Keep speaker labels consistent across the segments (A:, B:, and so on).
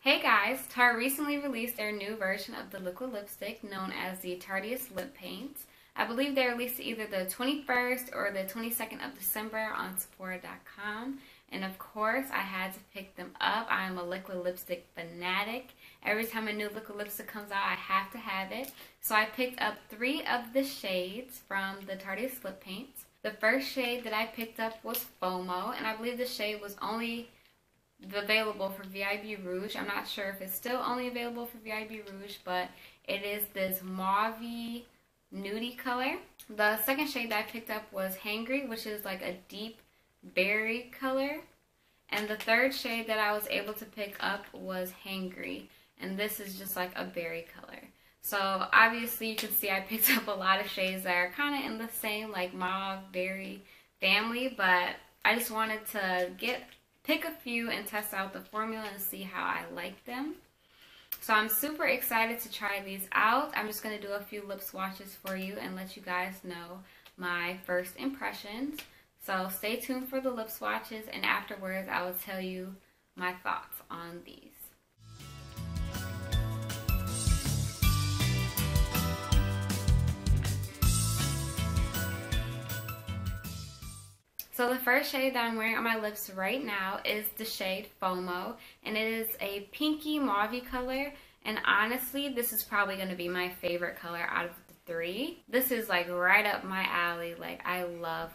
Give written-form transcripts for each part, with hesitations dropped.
A: Hey guys, Tarte recently released their new version of the liquid lipstick known as the Tarteist lip paints. I believe they released it either the 21st or the 22nd of December on Sephora.com. And of course, I had to pick them up. I am a liquid lipstick fanatic. Every time a new liquid lipstick comes out, I have to have it. So I picked up 3 of the shades from the Tarteist lip paints. The first shade that I picked up was FOMO, and I believe the shade was only available for VIB Rouge. I'm not sure if it's still only available for VIB Rouge, but it is this mauve-y nudie color. The second shade that I picked up was Hangry, which is like a deep berry color. And the third shade that I was able to pick up was Hangry, and this is just like a berry color. So obviously you can see I picked up a lot of shades that are kind of in the same like mauve berry family, but I just wanted to pick a few and test out the formula and see how I like them. So I'm super excited to try these out. I'm just going to do a few lip swatches for you and let you guys know my first impressions. So stay tuned for the lip swatches, and afterwards I will tell you my thoughts on these. So the first shade that I'm wearing on my lips right now is the shade FOMO, and it is a pinky mauve color, and honestly this is probably going to be my favorite color out of the 3. This is like right up my alley. Like I love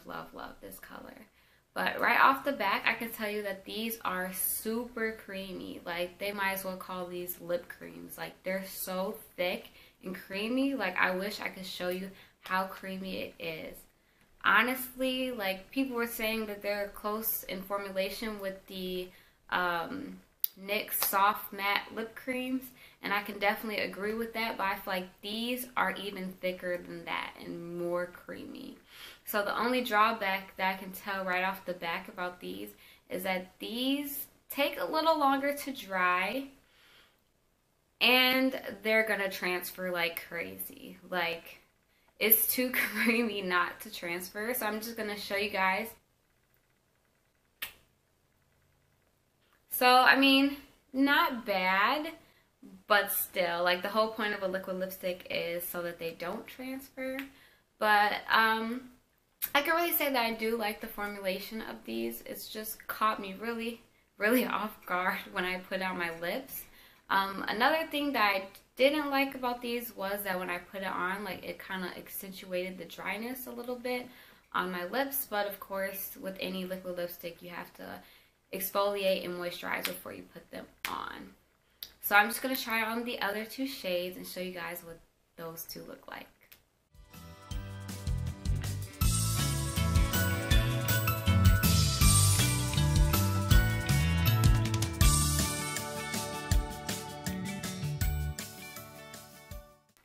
A: this color. But right off the bat I can tell you that these are super creamy. Like they might as well call these lip creams. Like they're so thick and creamy. Like I wish I could show you how creamy it is. Honestly, like people were saying that they're close in formulation with the NYX soft matte lip creams, and I can definitely agree with that, but I feel like these are even thicker than that and more creamy. So the only drawback that I can tell right off the back about these is that these take a little longer to dry, and they're gonna transfer like crazy. Like it's too creamy not to transfer, so I'm just going to show you guys. So, I mean, not bad, but still, like the whole point of a liquid lipstick is so that they don't transfer. But I can really say that I do like the formulation of these. It's just caught me really off guard when I put it on my lips. Another thing that I didn't like about these was that when I put it on, like it kind of accentuated the dryness a little bit on my lips. But of course, with any liquid lipstick, you have to exfoliate and moisturize before you put them on. So I'm just going to try on the other 2 shades and show you guys what those 2 look like.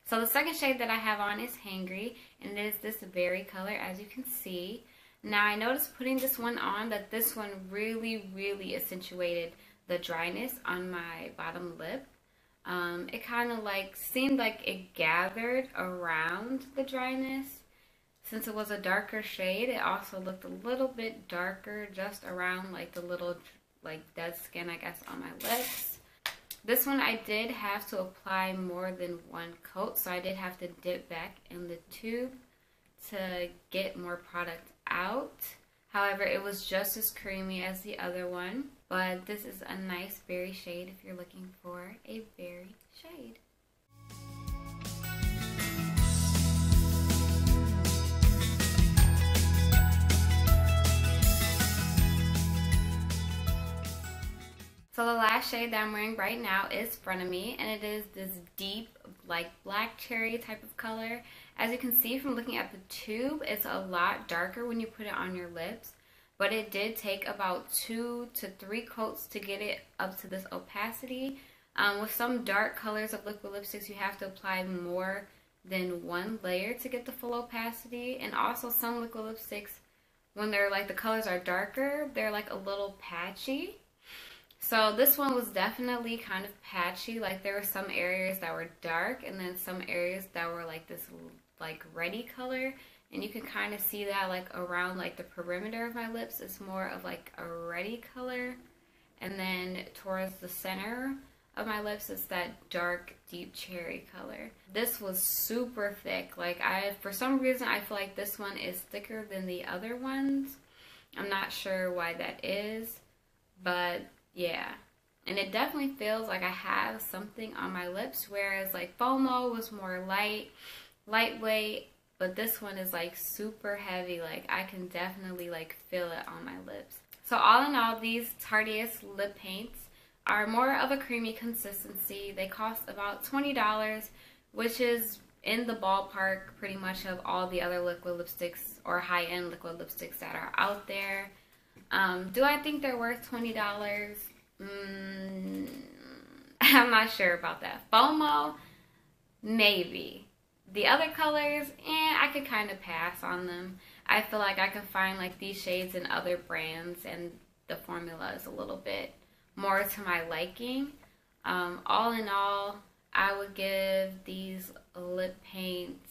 A: So the second shade that I have on is Hangry, and it is this berry color, as you can see. Now I noticed putting this one on that this one really accentuated the dryness on my bottom lip. It kind of like seemed like it gathered around the dryness. Since it was a darker shade, it also looked a little bit darker just around like the little like dead skin, I guess, on my lips. This one I did have to apply more than 1 coat, so I did have to dip back in the tube to get more product out. However, it was just as creamy as the other one, but this is a nice berry shade if you're looking for a berry shade. So the last shade that I'm wearing right now is Frenemy, and it is this deep like black cherry type of color. As you can see from looking at the tube, it's a lot darker when you put it on your lips, but it did take about 2 to 3 coats to get it up to this opacity. With some dark colors of liquid lipsticks, you have to apply more than 1 layer to get the full opacity, and also some liquid lipsticks, when they're like the colors are darker, they're like a little patchy. So this one was definitely kind of patchy. Like there were some areas that were dark and then some areas that were like this like reddy color, and you can kind of see that like around like the perimeter of my lips is more of like a reddy color, and then towards the center of my lips is that dark, deep cherry color. This was super thick. Like, for some reason, I feel like this one is thicker than the other ones. I'm not sure why that is, but yeah. And it definitely feels like I have something on my lips, whereas like FOMO was more lightweight, but this one is like super heavy. Like, I can definitely like feel it on my lips. So all in all, these Tarteist lip paints are more of a creamy consistency. They cost about $20, which is in the ballpark pretty much of all the other liquid lipsticks or high-end liquid lipsticks that are out there. Do I think they're worth $20? I'm not sure about that. FOMO, maybe. The other colors, I could kind of pass on them. I feel like I could find like these shades in other brands, and the formula is a little bit more to my liking. All in all, I would give these lip paints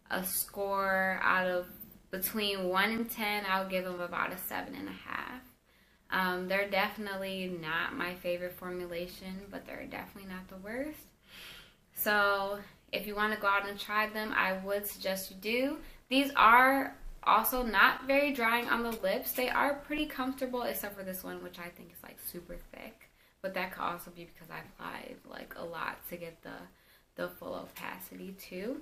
A: a score out of between 1 and 10. I would give them about a 7.5. They're definitely not my favorite formulation, but they're definitely not the worst. So if you want to go out and try them, I would suggest you do. These are also not very drying on the lips. They are pretty comfortable, except for this one, which I think is like super thick. But that could also be because I applied like a lot to get the full opacity too.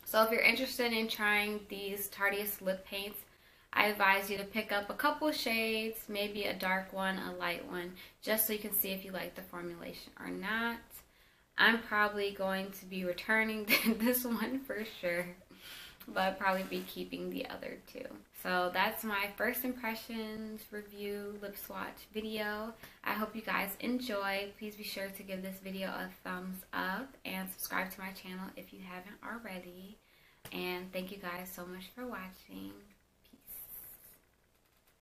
A: So if you're interested in trying these Tarteist lip paints, I advise you to pick up a couple shades, maybe a dark one, a light one, just so you can see if you like the formulation or not. I'm probably going to be returning this one for sure, but I'll probably be keeping the other two. So that's my first impressions review lip swatch video. I hope you guys enjoy. Please be sure to give this video a thumbs up and subscribe to my channel if you haven't already. And thank you guys so much for watching.